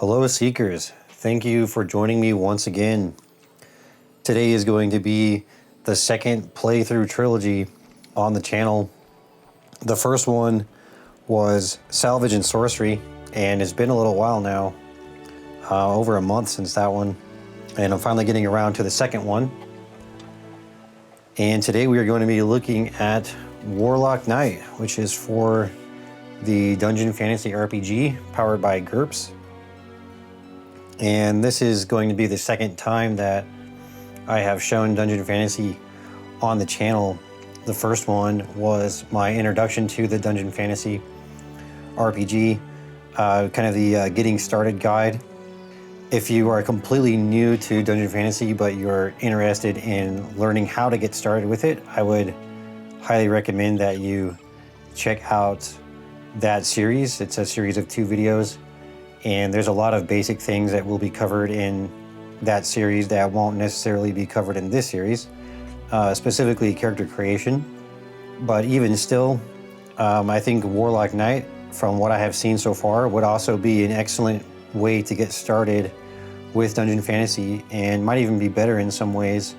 Hello Seekers, thank you for joining me once again. Today is going to be the second playthrough trilogy on the channel. The first one was Salvage and Sorcery, and it's been a little while now, over a month since that one, and I'm finally getting around to the second one. And today we are going to be looking at Warlock Knight, which is for the Dungeon Fantasy RPG powered by GURPS. And this is going to be the second time that I have shown Dungeon Fantasy on the channel. The first one was my introduction to the Dungeon Fantasy RPG, kind of the getting started guide. If you are completely new to Dungeon Fantasy, but you're interested in learning how to get started with it, I would highly recommend that you check out that series. It's a series of 2 videos. And there's a lot of basic things that will be covered in that series that won't necessarily be covered in this series, specifically character creation. But even still, I think Warlock Knight, from what I have seen so far, would also be an excellent way to get started with Dungeon Fantasy, and might even be better in some ways.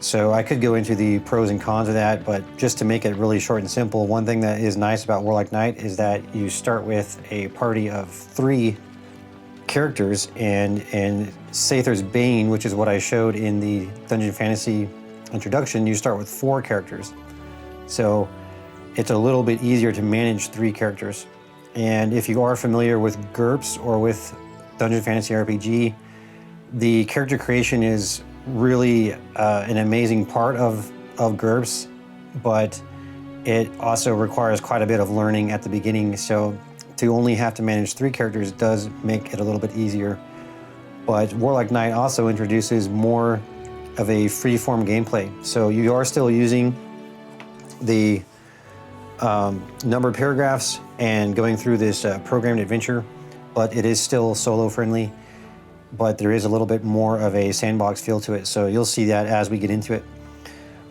So I could go into the pros and cons of that, but just to make it really short and simple, one thing that is nice about Warlock Knight is that you start with a party of 3 characters, and in Sather's Bane, which is what I showed in the Dungeon Fantasy introduction, you start with 4 characters. So it's a little bit easier to manage 3 characters. And if you are familiar with GURPS or with Dungeon Fantasy RPG, the character creation is really an amazing part of GURPS, but it also requires quite a bit of learning at the beginning. So to only have to manage 3 characters does make it a little bit easier. But Warlock Knight also introduces more of a free-form gameplay. So you are still using the numbered paragraphs and going through this programmed adventure, but it is still solo-friendly. But there is a little bit more of a sandbox feel to it, so you'll see that as we get into it.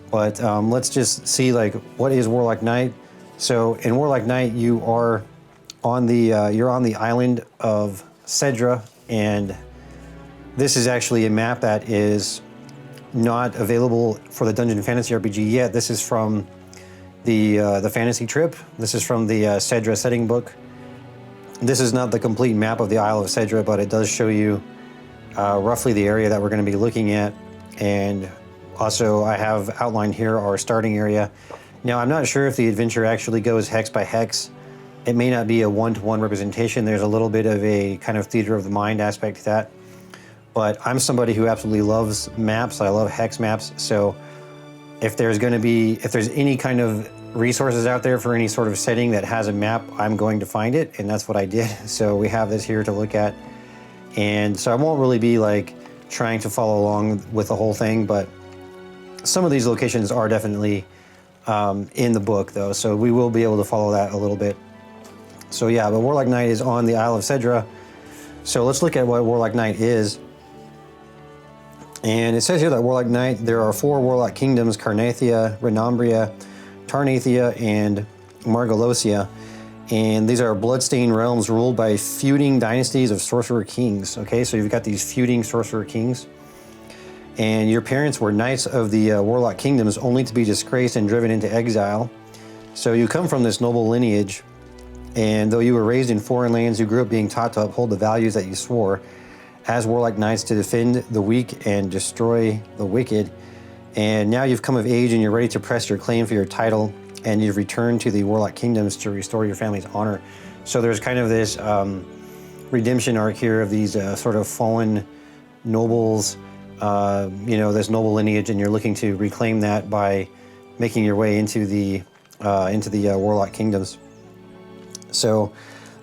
But let's just see, like, what is Warlock Knight? So in Warlock Knight, you are on the you're on the island of Cedra, and this is actually a map that is not available for the Dungeon Fantasy RPG yet. This is from the Fantasy Trip. This is from the Cedra setting book. This is not the complete map of the Isle of Cedra, but it does show you roughly the area that we're going to be looking at. And also I have outlined here our starting area. Now, I'm not sure if the adventure actually goes hex by hex. It may not be a one-to-one representation. There's a little bit of a kind of theater of the mind aspect to that. But I'm somebody who absolutely loves maps. I love hex maps. So if there's any kind of resources out there for any sort of setting that has a map, I'm going to find it, and that's what I did. So we have this here to look at. And so I won't really be like trying to follow along with the whole thing, but some of these locations are definitely in the book though, so we will be able to follow that a little bit. So yeah, but Warlock Knight is on the Isle of Cedra. So let's look at what Warlock Knight is. And it says here that Warlock Knight, there are 4 Warlock kingdoms: Carnathia, Renambria, Tarnathia, and Margolosia. And these are bloodstained realms ruled by feuding dynasties of sorcerer kings. Okay, so you've got these feuding sorcerer kings. And your parents were knights of the Warlock kingdoms, only to be disgraced and driven into exile. So you come from this noble lineage, and though you were raised in foreign lands, you grew up being taught to uphold the values that you swore as Warlock Knights, to defend the weak and destroy the wicked. And now you've come of age and you're ready to press your claim for your title, and you've returned to the Warlock Kingdoms to restore your family's honor. So there's kind of this redemption arc here of these sort of fallen nobles, this noble lineage, and you're looking to reclaim that by making your way into the Warlock Kingdoms. So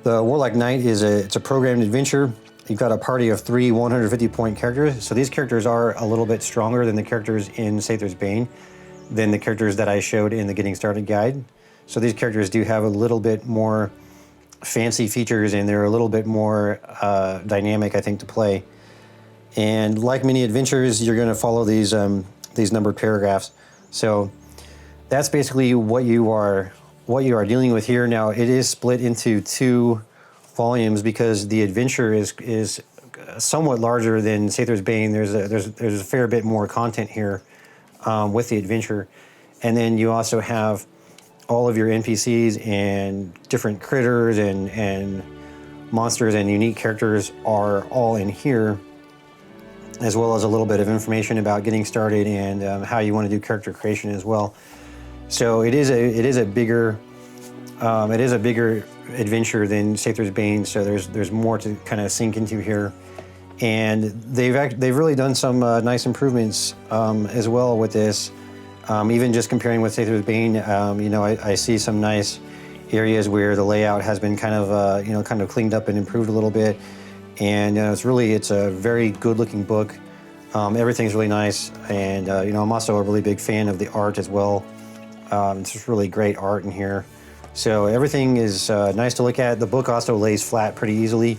the Warlock Knight it's a programmed adventure. You've got a party of 3 150-point characters. So these characters are a little bit stronger than the characters in Sather's Bane, than the characters that I showed in the Getting Started guide. So these characters do have a little bit more fancy features, and they're a little bit more dynamic, I think, to play. And like many adventures, you're going to follow these numbered paragraphs. So that's basically what you are dealing with here. Now, it is split into 2 volumes because the adventure is somewhat larger than Sather's Bane. There's a fair bit more content here with the adventure, and then you also have all of your NPCs and different critters and monsters and unique characters are all in here, as well as a little bit of information about getting started and how you want to do character creation as well. So it is a bigger adventure than Sather's Bane. So there's more to kind of sink into here, and they've really done some nice improvements as well with this. Even just comparing with Sather's Bane, you know, I see some nice areas where the layout has been kind of you know, kind of cleaned up and improved a little bit. And it's a very good looking book. Everything's really nice, and you know, I'm also a really big fan of the art as well. It's just really great art in here. So everything is nice to look at. The book also lays flat pretty easily.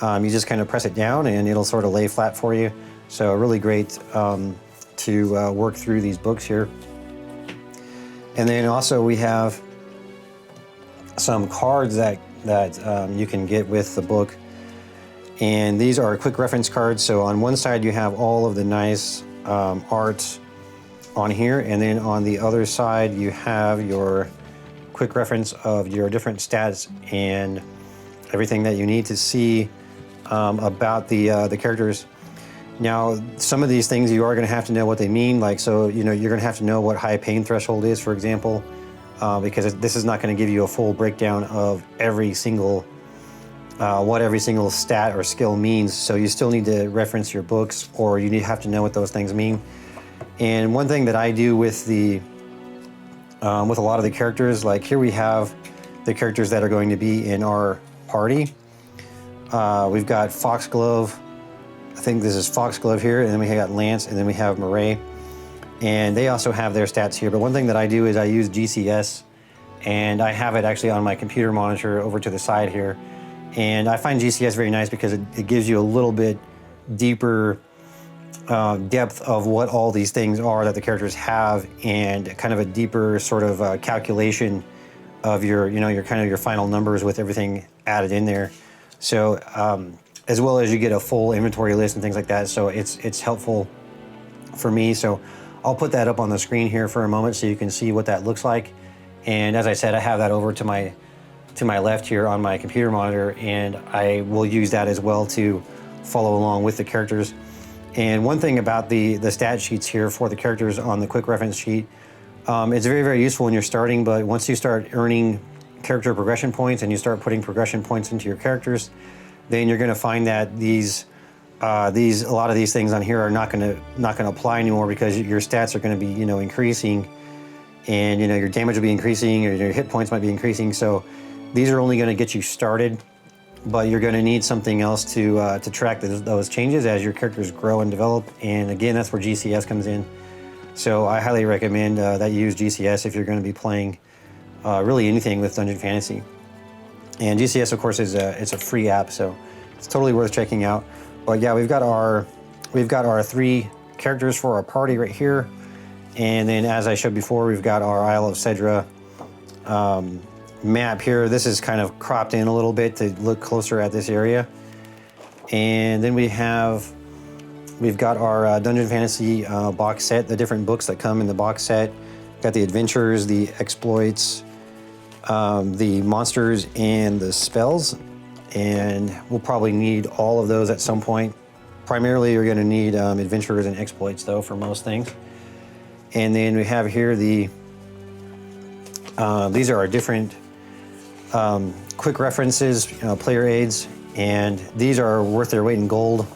You just kind of press it down and it'll sort of lay flat for you. So really great to work through these books here. And then also we have some cards that you can get with the book. And these are quick reference cards. So on one side you have all of the nice art on here, and then on the other side you have your quick reference of your different stats and everything that you need to see about the characters. Now, some of these things you are going to have to know what they mean. Like, so you know, you're going to have to know what high pain threshold is, for example, because this is not going to give you a full breakdown of every single what every single stat or skill means. So you still need to reference your books, or you have to know what those things mean. And one thing that I do with a lot of the characters, like here we have the characters that are going to be in our party. We've got Foxglove. I think this is Foxglove here, and then we got Lance, and then we have Murray. And they also have their stats here. But one thing that I do is I use GCS, and I have it actually on my computer monitor over to the side here. And I find GCS very nice because it gives you a little bit deeper depth of what all these things are that the characters have, and kind of a deeper sort of calculation of your kind of your final numbers with everything added in there. So as well as you get a full inventory list and things like that. So it's helpful for me. So I'll put that up on the screen here for a moment so you can see what that looks like. And as I said, I have that over to my left here on my computer monitor, and I will use that as well to follow along with the characters. And one thing about the stat sheets here for the characters on the quick reference sheet, it's very, very useful when you're starting, but once you start earning character progression points and you start putting progression points into your characters, then you're going to find that a lot of these things on here are not going to apply anymore, because your stats are going to be, you know, increasing, and you know, your damage will be increasing, or your hit points might be increasing. So these are only going to get you started, but you're going to need something else to track those changes as your characters grow and develop. And again, that's where GCS comes in. So I highly recommend that you use GCS if you're going to be playing really anything with Dungeon Fantasy. And GCS, of course, it's a free app, so it's totally worth checking out. But yeah, we've got our 3 characters for our party right here, and then as I showed before, we've got our Isle of Cedra map here. This is kind of cropped in a little bit to look closer at this area. And then we've got our Dungeon Fantasy box set, the different books that come in the box set. Got the adventures, the exploits, the monsters, and the spells. And we'll probably need all of those at some point. Primarily, you're going to need adventures and exploits, though, for most things. And then we have here these are our different quick references, player aids, and these are worth their weight in gold.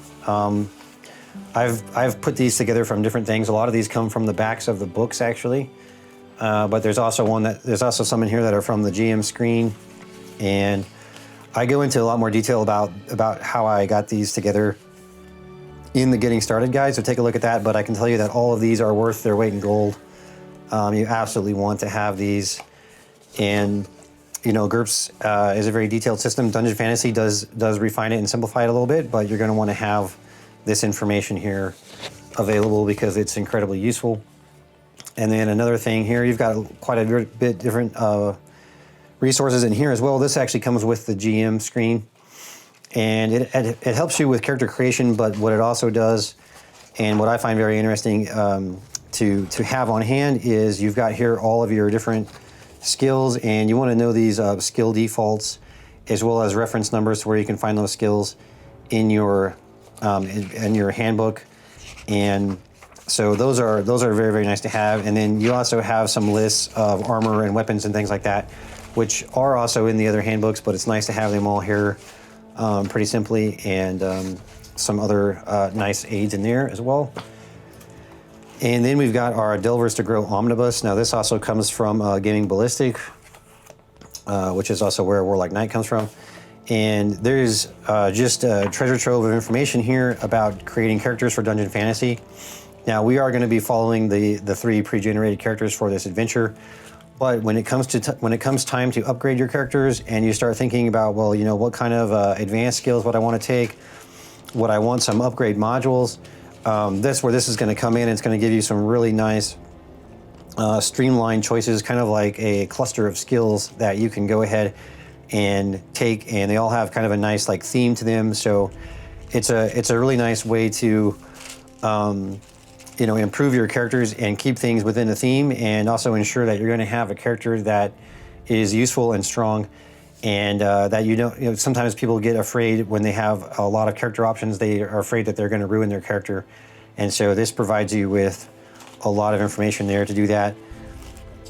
I've put these together from different things. A lot of these come from the backs of the books, actually, but there's also some in here that are from the GM screen, and I go into a lot more detail about how I got these together in the Getting Started guide, so take a look at that. But I can tell you that all of these are worth their weight in gold. You absolutely want to have these. And you know, GURPS is a very detailed system. Dungeon Fantasy does refine it and simplify it a little bit, but you're going to want to have this information here available because it's incredibly useful. And then another thing here, you've got quite a bit different resources in here as well. This actually comes with the GM screen. and it helps you with character creation. But what it also does, and what I find very interesting to have on hand, is you've got here all of your different skills, and you want to know these skill defaults as well as reference numbers to where you can find those skills in your handbook. And so those are very, very nice to have. And then you also have some lists of armor and weapons and things like that, which are also in the other handbooks, but it's nice to have them all here pretty simply, and some other nice aids in there as well. And then we've got our Delvers to Grow Omnibus. Now this also comes from Gaming Ballistic, which is also where Warlock Knight comes from. And there's just a treasure trove of information here about creating characters for Dungeon Fantasy. Now we are going to be following the 3 pre-generated characters for this adventure, but when it comes time to upgrade your characters and you start thinking about, well, you know, what kind of advanced skills would I want to take, would I want some upgrade modules, that's where this is going to come in. It's going to give you some really nice streamlined choices, kind of like a cluster of skills that you can go ahead and take, and they all have kind of a nice like theme to them. So it's a really nice way to you know, improve your characters and keep things within the theme, and also ensure that you're going to have a character that is useful and strong, and that you don't, you know, sometimes people get afraid when they have a lot of character options. They are afraid that they're going to ruin their character, and so this provides you with a lot of information there to do that.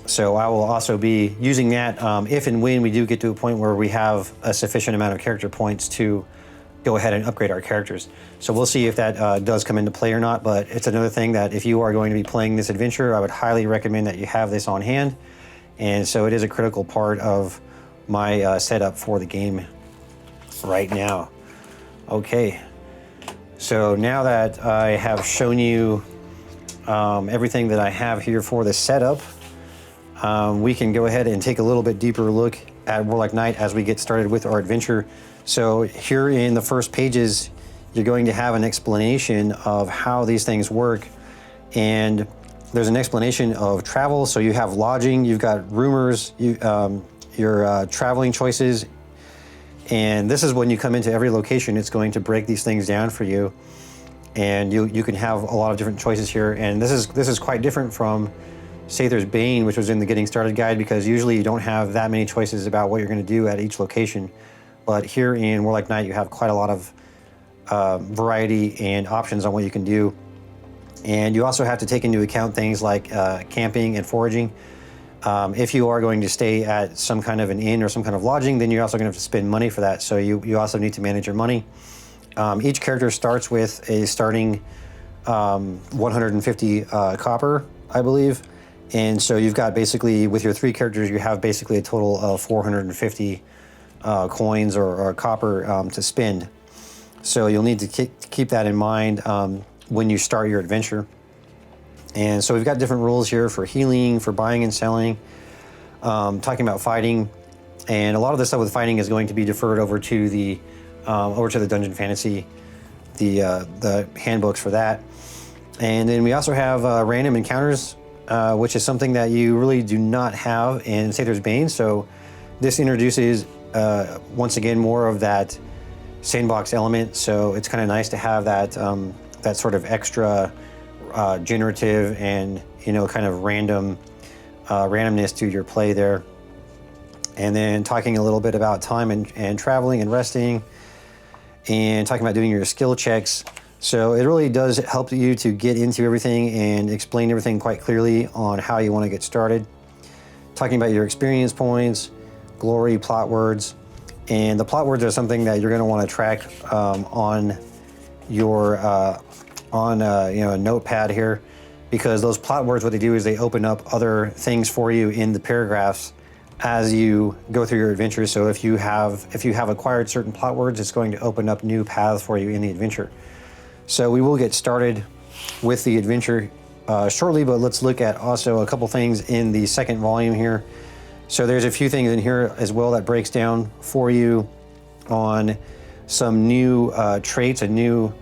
So I will also be using that if and when we do get to a point where we have a sufficient amount of character points to go ahead and upgrade our characters. So we'll see if that does come into play or not, but it's another thing that if you are going to be playing this adventure, I would highly recommend that you have this on hand. And so it is a critical part of my setup for the game right now. Okay, so now that I have shown you everything that I have here for the setup, we can go ahead and take a little bit deeper look at Warlock Knight as we get started with our adventure. So here in the first pages, you're going to have an explanation of how these things work. And there's an explanation of travel. So you have lodging, you've got rumors, your traveling choices. And this is when you come into every location, it's going to break these things down for you. And you can have a lot of different choices here. And this is quite different from Sather's Bane, which was in the Getting Started guide, because usually you don't have that many choices about what you're going to do at each location. But here in Warlock Knight, you have quite a lot of variety and options on what you can do. And you also have to take into account things like camping and foraging. If you are going to stay at some kind of an inn or some kind of lodging, then you're also going to have to spend money for that. So you also need to manage your money. Each character starts with a starting 150 copper, I believe. And so you've got basically, with your 3 characters, you have basically a total of 450 coins or copper to spend. So you'll need to keep that in mind when you start your adventure. And so we've got different rules here for healing, for buying and selling, talking about fighting. And a lot of the stuff with fighting is going to be deferred over to the Dungeon Fantasy, the handbooks for that. And then we also have random encounters, which is something that you really do not have in Sather's Bane. So this introduces once again more of that sandbox element. So it's kind of nice to have that that sort of extra generative and, you know, kind of randomness to your play there. And then talking a little bit about time and traveling and resting, and talking about doing your skill checks. So it really does help you to get into everything and explain everything quite clearly on how you want to get started. Talking about your experience points, glory, plot words. And the plot words are something that you're going to want to track on your a notepad here, because those plot words, what they do is they open up other things for you in the paragraphs as you go through your adventure. So if you have acquired certain plot words, it's going to open up new paths for you in the adventure. So we will get started with the adventure shortly, but let's look at also a couple things in the second volume here. So there's a few things in here as well that breaks down for you on some new traits and new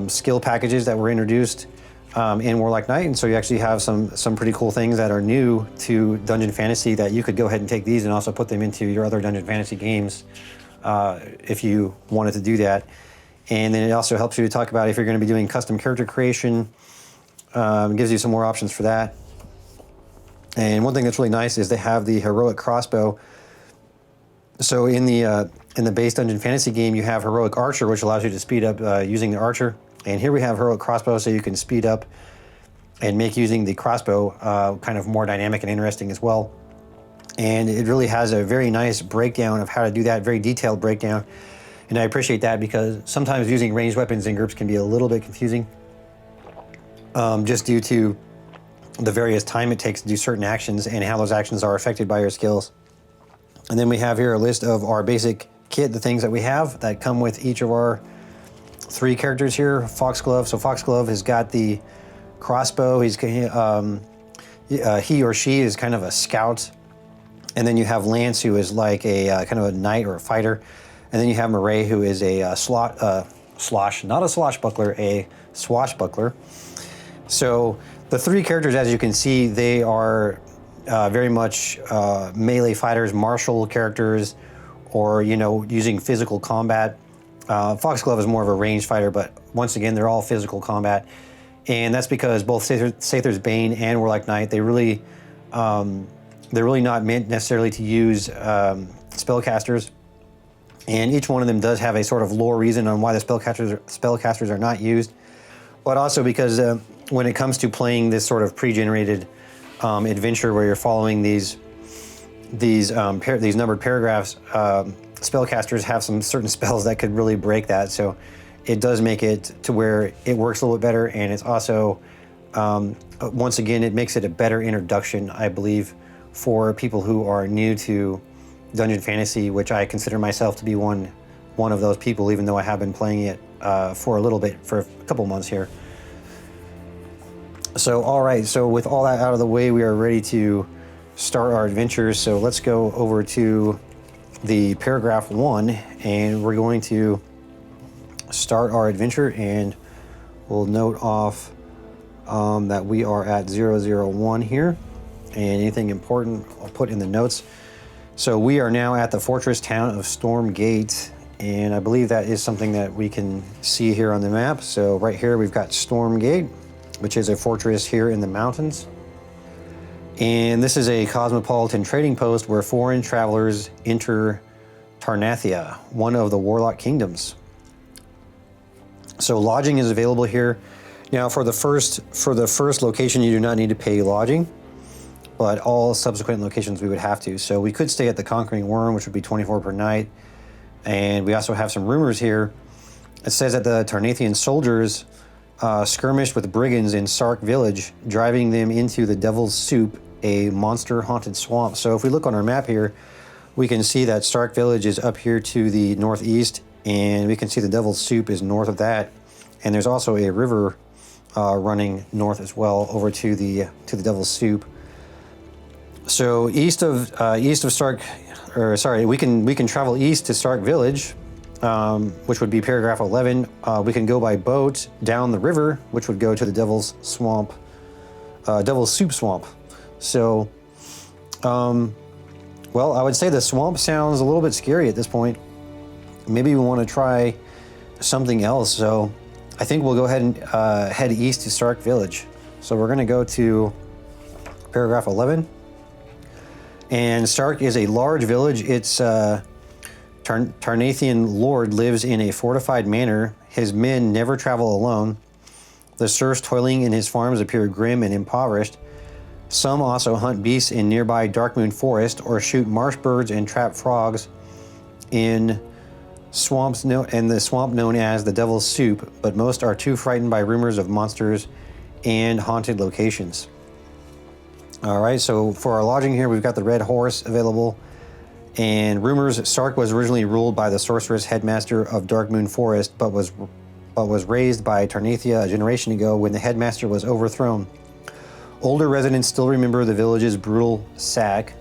skill packages that were introduced in Warlock Knight. And so you actually have some pretty cool things that are new to Dungeon Fantasy that you could go ahead and take these and also put them into your other Dungeon Fantasy games if you wanted to do that. And then it also helps you to talk about if you're going to be doing custom character creation. Gives you some more options for that. And one thing that's really nice is they have the heroic crossbow. So in the base Dungeon Fantasy game, you have heroic archer, which allows you to speed up using the archer. And here we have heroic crossbow, so you can speed up and make using the crossbow kind of more dynamic and interesting as well. And it really has a very nice breakdown of how to do that, very detailed breakdown. And I appreciate that because sometimes using ranged weapons in GURPS can be a little bit confusing, just due to the various time it takes to do certain actions and how those actions are affected by your skills. And then we have here a list of our basic kit, the things that we have that come with each of our 3 characters here. Foxglove. So Foxglove has got the crossbow. He or she is kind of a scout. And then you have Lance, who is like a kind of a knight or a fighter. And then you have Murray, who is a not a swashbuckler, a swashbuckler. So the 3 characters, as you can see, they are very much melee fighters, martial characters, or, you know, using physical combat. Foxglove is more of a ranged fighter, but once again, they're all physical combat. And that's because both Sather's Bane and Warlock Knight, they're really not meant necessarily to use spellcasters. And each one of them does have a sort of lore reason on why the spellcasters are not used. But also because when it comes to playing this sort of pre-generated adventure where you're following these numbered paragraphs, spellcasters have some certain spells that could really break that. So it does make it to where it works a little bit better, and it's also, once again, it makes it a better introduction, I believe, for people who are new to Dungeon Fantasy, which I consider myself to be one of those people, even though I have been playing it for a little bit, for a couple months here. So, all right, so with all that out of the way, we are ready to start our adventures. So let's go over to the paragraph 1, and we're going to start our adventure, and we'll note off that we are at 001 here, and anything important I'll put in the notes. So we are now at the fortress town of Stormgate, and I believe that is something that we can see here on the map. So right here we've got Stormgate, which is a fortress here in the mountains. And this is a cosmopolitan trading post where foreign travelers enter Tarnathia, one of the Warlock kingdoms. So lodging is available here. Now for the first location, you do not need to pay lodging, but all subsequent locations we would have to. So we could stay at the Conquering Worm, which would be 24 per night. And we also have some rumors here. It says that the Tarnathian soldiers skirmished with brigands in Sark village, driving them into the Devil's Soup, a monster-haunted swamp. So if we look on our map here, we can see that Sark village is up here to the northeast, and we can see the Devil's Soup is north of that. And there's also a river running north as well over to the Devil's Soup. So east of Sark, or sorry, we can travel east to Sark village, which would be paragraph 11. We can go by boat down the river, which would go to the Devil's Swamp, Devil's Soup Swamp. So, well, I would say the swamp sounds a little bit scary at this point. Maybe we want to try something else. So I think we'll go ahead and head east to Sark village. So we're going to go to paragraph 11. And Sark is a large village. Its Tarnathian lord lives in a fortified manor. His men never travel alone. The serfs toiling in his farms appear grim and impoverished. Some also hunt beasts in nearby Darkmoon Forest or shoot marsh birds and trap frogs in swamps and the swamp known as the Devil's Soup, but most are too frightened by rumors of monsters and haunted locations. All right, so for our lodging here, we've got the Red Horse available. And rumors, Sark was originally ruled by the sorceress headmaster of Darkmoon Forest, but was raised by Tarnathia a generation ago when the headmaster was overthrown. Older residents still remember the village's brutal sack.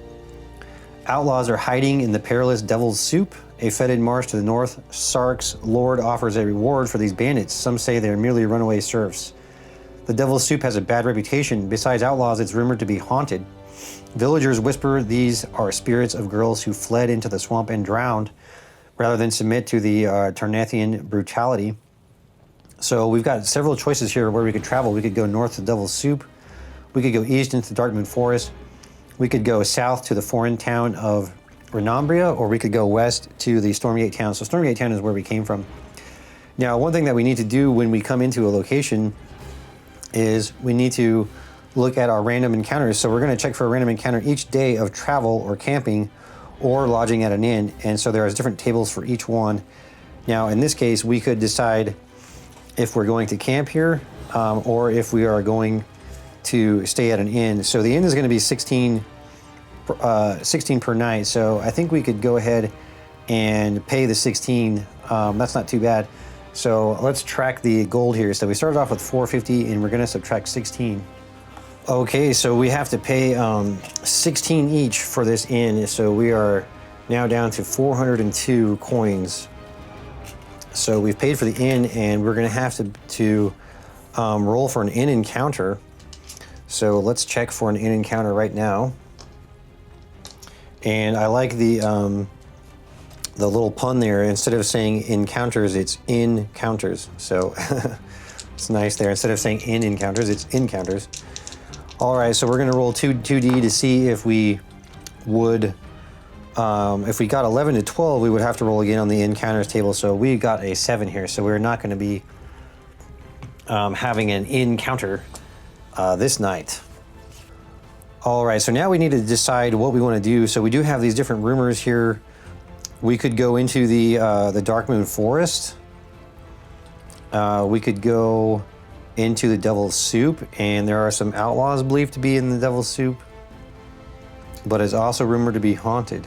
Outlaws are hiding in the perilous Devil's Soup, a fetid marsh to the north. Sark's lord offers a reward for these bandits. Some say they're merely runaway serfs. The Devil's Soup has a bad reputation. Besides outlaws, it's rumored to be haunted. Villagers whisper these are spirits of girls who fled into the swamp and drowned. rather than submit to the Tarnathian brutality. So we've got several choices here where we could travel. We could go north to Devil's Soup. We could go east into the Darkmoon Forest. We could go south to the foreign town of Renambria, or we could go west to the Stormgate town. So Stormgate town is where we came from. Now, one thing that we need to do when we come into a location is we need to look at our random encounters. So we're going to check for a random encounter each day of travel or camping or lodging at an inn. And so there are different tables for each one. Now, in this case, we could decide if we're going to camp here or if we are going to stay at an inn. So the inn is going to be 16 per night. So I think we could go ahead and pay the 16. That's not too bad. So let's track the gold here. So we started off with 450 and we're going to subtract 16. Okay, so we have to pay 16 each for this inn. So we are now down to 402 coins. So we've paid for the inn and we're going to have to roll for an inn encounter. So let's check for an inn encounter right now. And I like the little pun there. Instead of saying encounters, it's encounters. So it's nice there. Instead of saying in encounters, it's encounters. All right, so we're going to roll 2D to see if we would, if we got 11 to 12, we would have to roll again on the encounters table. So we got a 7 here. So we're not going to be having an encounter this night. All right, so now we need to decide what we want to do. So we do have these different rumors here. We could go into the Darkmoon Forest. We could go into the Devil's Soup, and there are some outlaws believed to be in the Devil's Soup, but it's also rumored to be haunted.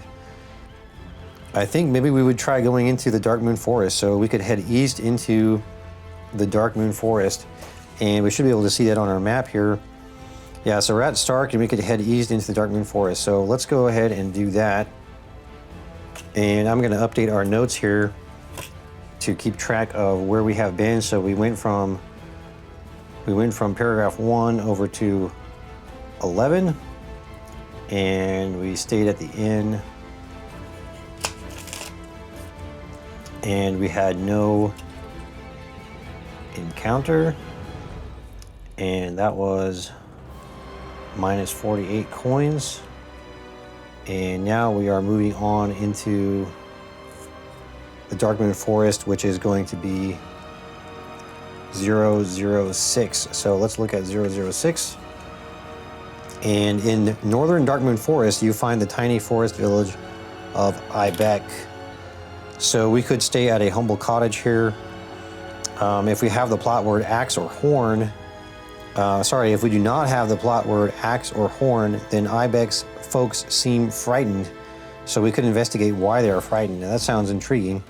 I think maybe we would try going into the Darkmoon Forest. So we could head east into the Darkmoon Forest, and we should be able to see that on our map here. Yeah, so we're at Stark, and we could head east into the Darkmoon Forest. So let's go ahead and do that. And I'm going to update our notes here to keep track of where we have been. So we went from paragraph 1 over to 11, and we stayed at the inn, and we had no encounter, and that was minus 48 coins. And now we are moving on into the Darkmoon Forest, which is going to be 006. So let's look at 006. And in northern Darkmoon Forest, you find the tiny forest village of Ibeck. So we could stay at a humble cottage here. If we have the plot word axe or horn, if we do not have the plot word axe or horn, then Ibeck's folks seem frightened. So we could investigate why they are frightened. Now, that sounds intriguing.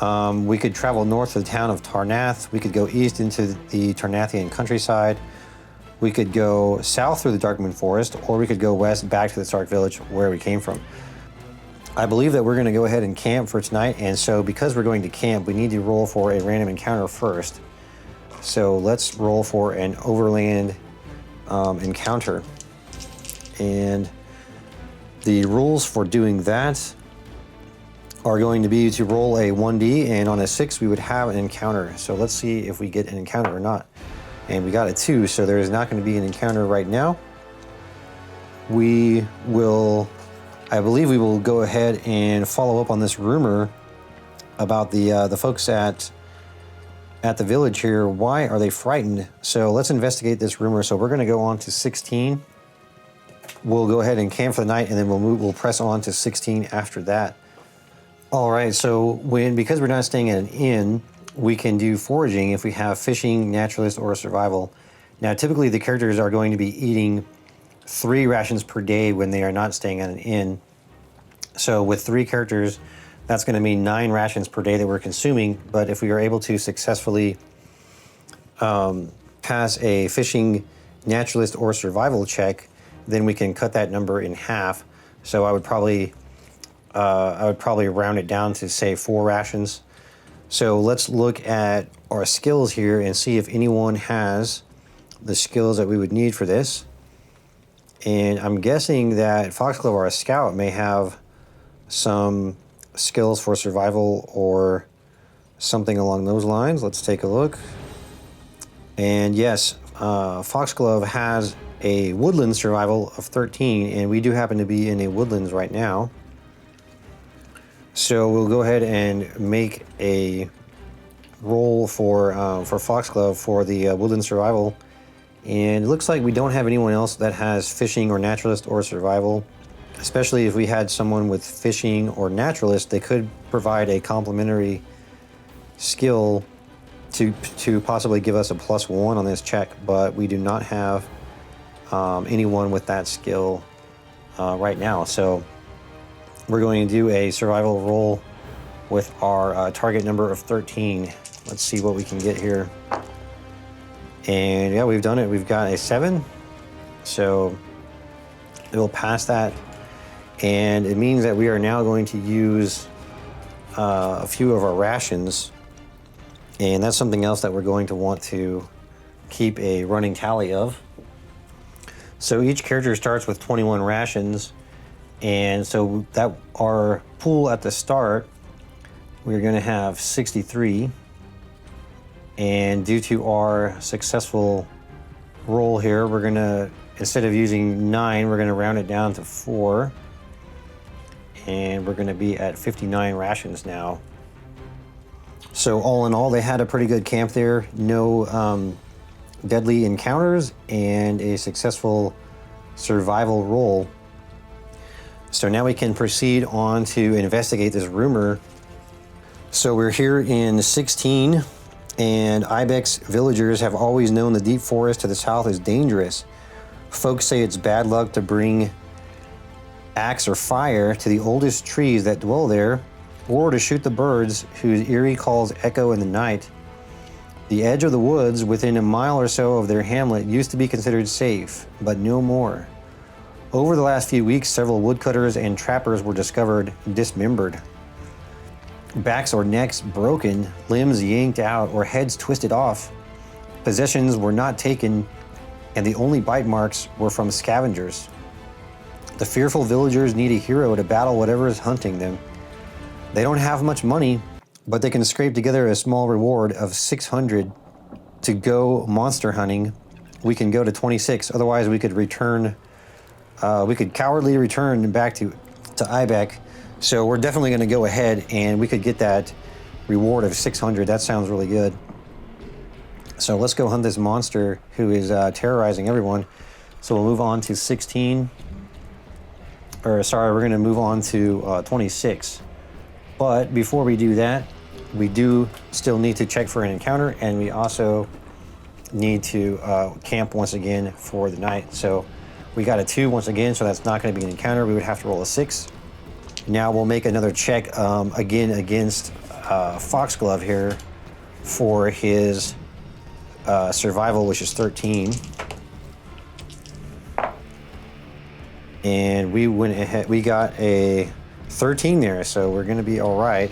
We could travel north to the town of Tarnath. We could go east into the Tarnathian countryside. We could go south through the Darkmoon Forest, or we could go west back to the Stark Village where we came from. I believe that we're going to go ahead and camp for tonight, and so because we're going to camp, we need to roll for a random encounter first. So let's roll for an overland encounter. And the rules for doing that are going to be to roll a 1D, and on a 6 we would have an encounter. So let's see if we get an encounter or not. And we got a 2, so there is not going to be an encounter right now. We will, I believe we will go ahead and follow up on this rumor about the folks at the village here. Why are they frightened? So let's investigate this rumor. So we're going to go on to 16. We'll go ahead and camp for the night, and then we'll press on to 16 after that. All right, so because we're not staying at an inn, we can do foraging if we have fishing, naturalist, or survival. Now, typically the characters are going to be eating 3 rations per day when they are not staying at an inn. So with 3 characters, that's going to mean 9 rations per day that we're consuming. But if we are able to successfully pass a fishing, naturalist, or survival check, then we can cut that number in half. So I would probably round it down to, say, 4 rations. So let's look at our skills here and see if anyone has the skills that we would need for this. And I'm guessing that Foxglove, our scout, may have some skills for survival or something along those lines. Let's take a look. And yes, Foxglove has a woodland survival of 13, and we do happen to be in a woodlands right now. So we'll go ahead and make a roll for Foxglove for the woodland survival. And it looks like we don't have anyone else that has fishing or naturalist or survival. Especially if we had someone with fishing or naturalist, they could provide a complementary skill to possibly give us a +1 on this check, but we do not have anyone with that skill right now. So we're going to do a survival roll with our target number of 13. Let's see what we can get here. And yeah, we've done it. We've got a 7. So it will pass that. And it means that we are now going to use a few of our rations. And that's something else that we're going to want to keep a running tally of. So each character starts with 21 rations. And so that our pool at the start, we're going to have 63. And due to our successful roll here, we're going to, instead of using 9, we're going to round it down to 4. And we're going to be at 59 rations now. So all in all, they had a pretty good camp there. No deadly encounters and a successful survival roll. So now we can proceed on to investigate this rumor. So we're here in 16, and Ibex villagers have always known the deep forest to the south is dangerous. Folks say it's bad luck to bring axe or fire to the oldest trees that dwell there, or to shoot the birds whose eerie calls echo in the night. The edge of the woods within a mile or so of their hamlet used to be considered safe, but no more. Over the last few weeks, several woodcutters and trappers were discovered dismembered. Backs or necks broken, limbs yanked out, or heads twisted off. Possessions were not taken, and the only bite marks were from scavengers. The fearful villagers need a hero to battle whatever is hunting them. They don't have much money, but they can scrape together a small reward of 600 to go monster hunting. We can go to 26, otherwise we could return, we could cowardly return back to Ibex. So we're definitely gonna go ahead and we could get that reward of 600. That sounds really good. So let's go hunt this monster who is terrorizing everyone. So we'll move on to 16. Or sorry, we're gonna move on to 26. But before we do that, we do still need to check for an encounter, and we also need to camp once again for the night. So we got a 2 once again, so that's not gonna be an encounter. We would have to roll a 6. Now we'll make another check again against Foxglove here for his survival, which is 13. And we went ahead, we got a 13 there, so we're gonna be all right.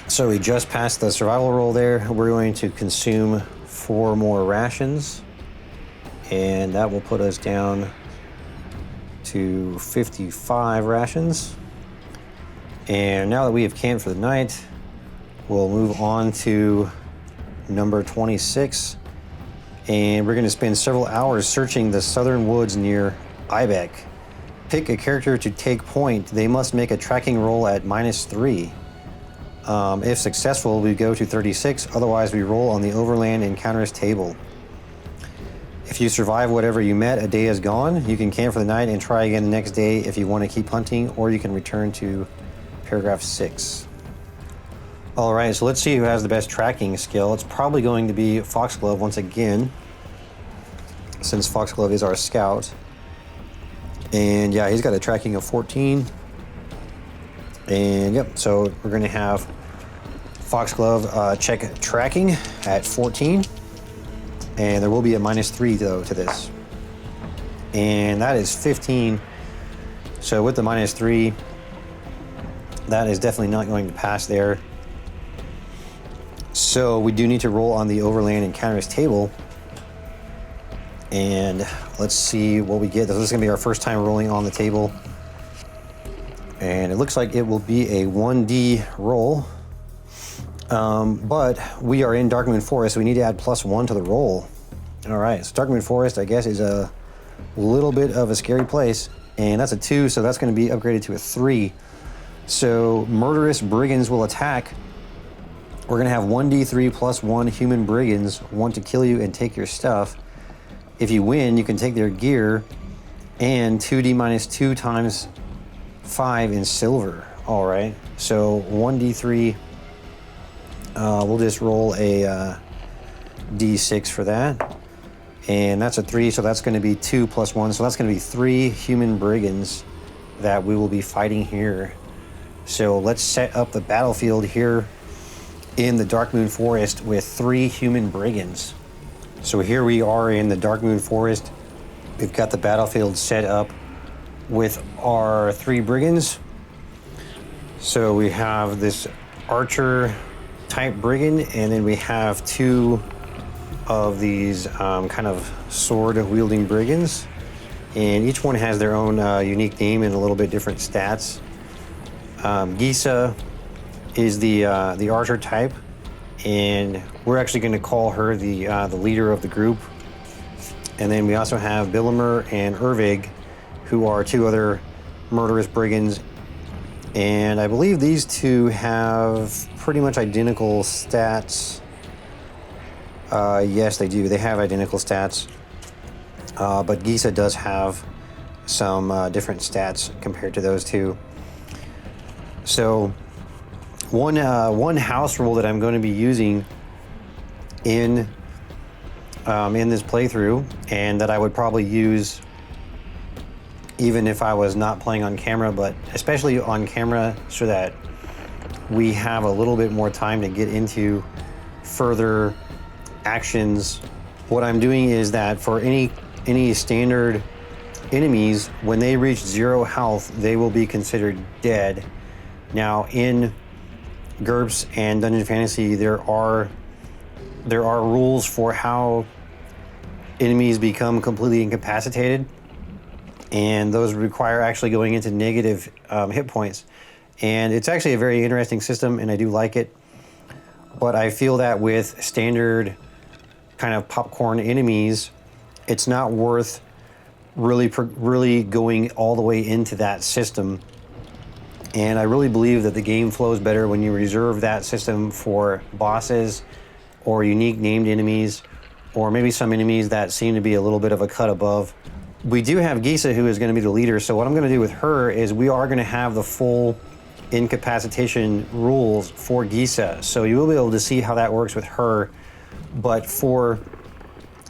So we just passed the survival roll there. We're going to consume 4 more rations, and that will put us down to 55 rations. And now that we have camped for the night, we'll move on to number 26. And we're gonna spend several hours searching the southern woods near Ibex. Pick a character to take point. They must make a tracking roll at -3. If successful, we go to 36. Otherwise, we roll on the Overland Encounters table. If you survive whatever you met, a day is gone. You can camp for the night and try again the next day if you want to keep hunting, or you can return to paragraph 6. All right, so let's see who has the best tracking skill. It's probably going to be Foxglove once again, since Foxglove is our scout. And yeah, he's got a tracking of 14. And yep, so we're gonna have Foxglove check tracking at 14. And there will be a -3 though to this. And that is 15. So with the -3, that is definitely not going to pass there. So we do need to roll on the Overland Encounters table. And let's see what we get. This is gonna be our first time rolling on the table And it looks like it will be a 1D roll. But we are in Darkmoon Forest, so we need to add +1 to the roll. All right, so Darkmoon Forest, I guess, is a little bit of a scary place. And that's a 2, so that's going to be upgraded to a 3. So murderous brigands will attack. We're going to have 1d3 +1 human brigands want to kill you and take your stuff. If you win, you can take their gear and 2d -2 times 5 in silver. All right, so 1d3. We'll just roll a d6 for that. And that's a 3, so that's going to be 2 + 1. So that's going to be 3 human brigands that we will be fighting here. So let's set up the battlefield here in the Darkmoon Forest with 3 human brigands. So here we are in the Darkmoon Forest. We've got the battlefield set up with our 3 brigands. So we have this archer type brigand, and then we have 2 of these kind of sword wielding brigands, and each one has their own unique name and a little bit different stats. Gisa is the archer type, and we're actually going to call her the leader of the group. And then we also have Bilimer and Ervig, who are 2 other murderous brigands, and I believe these 2 have pretty much identical stats. Yes, they do. They have identical stats. But Gisa does have some different stats compared to those 2. So one house rule that I'm going to be using in this playthrough, and that I would probably use even if I was not playing on camera, but especially on camera so that we have a little bit more time to get into further actions. What I'm doing is that for any standard enemies, when they reach 0 health, they will be considered dead. Now in GURPS and Dungeon Fantasy, there are rules for how enemies become completely incapacitated, and those require actually going into negative hit points. And it's actually a very interesting system, and I do like it. But I feel that with standard kind of popcorn enemies, it's not worth really going all the way into that system. And I really believe that the game flows better when you reserve that system for bosses or unique named enemies, or maybe some enemies that seem to be a little bit of a cut above. We do have Gisa, who is going to be the leader, so what I'm going to do with her is we are going to have the full incapacitation rules for Gisa, so you will be able to see how that works with her. But for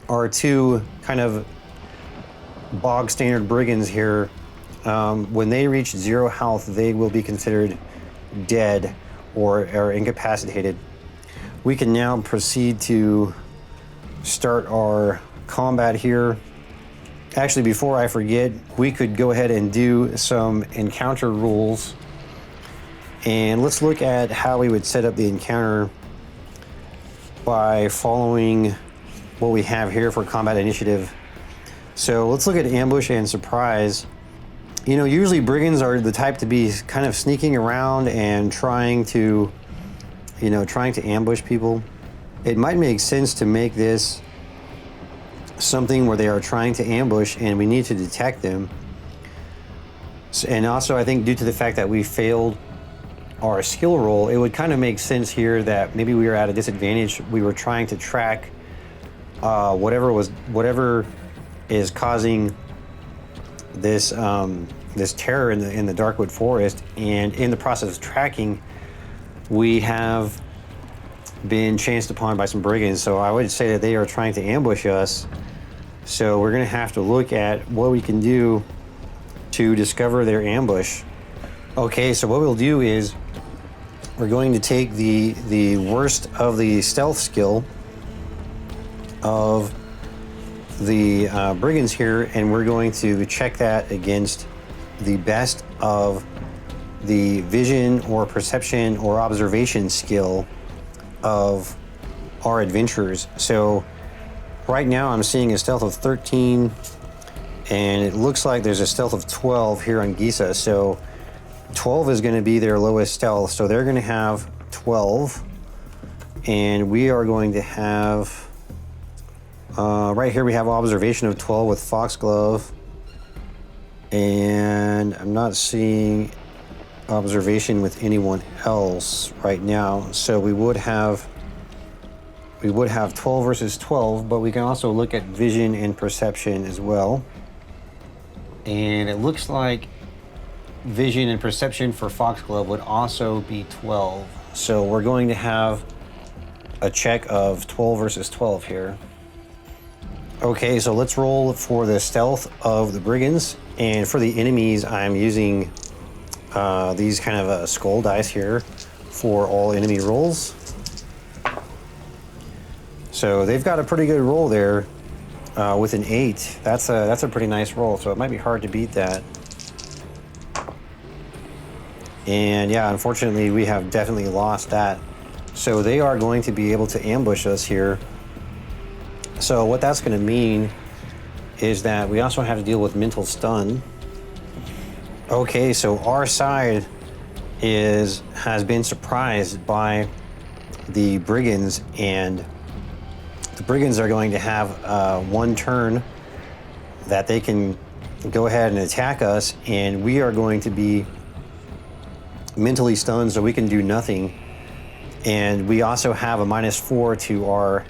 our 2 kind of bog standard brigands here, when they reach 0 health, they will be considered dead or incapacitated. We can now proceed to start our combat here. Actually, before I forget, we could go ahead and do some encounter rules. And let's look at how we would set up the encounter by following what we have here for combat initiative. So let's look at ambush and surprise. You know, usually brigands are the type to be kind of sneaking around and trying to ambush people. It might make sense to make this something where they are trying to ambush and we need to detect them. And also, I think due to the fact that we failed our skill roll, it would kind of make sense here that maybe we were at a disadvantage. We were trying to track whatever is causing this this terror in the Darkwood Forest, and in the process of tracking, we have been chanced upon by some brigands. So I would say that they are trying to ambush us. So we're going to have to look at what we can do to discover their ambush. Okay, so what we'll do is we're going to take the worst of the stealth skill of the brigands here, and we're going to check that against the best of the vision or perception or observation skill of our adventurers. So right now I'm seeing a stealth of 13, and it looks like there's a stealth of 12 here on Gisa. So 12 is going to be their lowest stealth, so they're going to have 12, and we are going to have right here we have observation of 12 with Foxglove, and I'm not seeing observation with anyone else right now. So we would have 12 versus 12, but we can also look at vision and perception as well. And it looks like vision and perception for Foxglove would also be 12. So we're going to have a check of 12 versus 12 here. Okay, so let's roll for the stealth of the Brigands. And for the enemies, I'm using these kind of skull dice here for all enemy rolls. So they've got a pretty good roll there with an 8. That's a pretty nice roll, so it might be hard to beat that. And yeah, unfortunately, we have definitely lost that. So they are going to be able to ambush us here. So what that's going to mean is that we also have to deal with mental stun. Okay, so our side has been surprised by the Brigands, and the Brigands are going to have one turn that they can go ahead and attack us, and we are going to be mentally stunned, so we can do nothing. And we also have a -4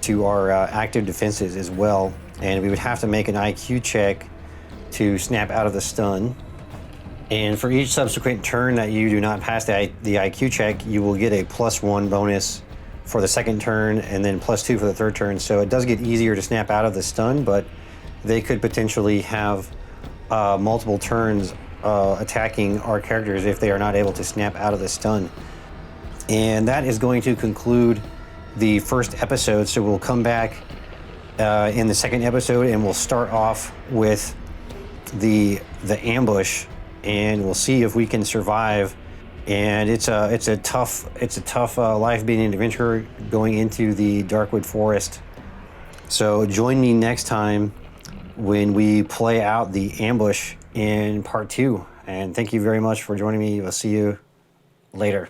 to our active defenses as well, and we would have to make an IQ check to snap out of the stun. And for each subsequent turn that you do not pass the IQ check, you will get a +1 bonus for the second turn, and then +2 for the third turn. So it does get easier to snap out of the stun, but they could potentially have multiple turns attacking our characters if they are not able to snap out of the stun. And that is going to conclude the first episode. So we'll come back in the second episode, and we'll start off with the ambush, and we'll see if we can survive. And it's a tough life being an adventurer going into the Darkwood Forest. So join me next time when we play out the ambush in part 2. And thank you very much for joining me. I'll see you later.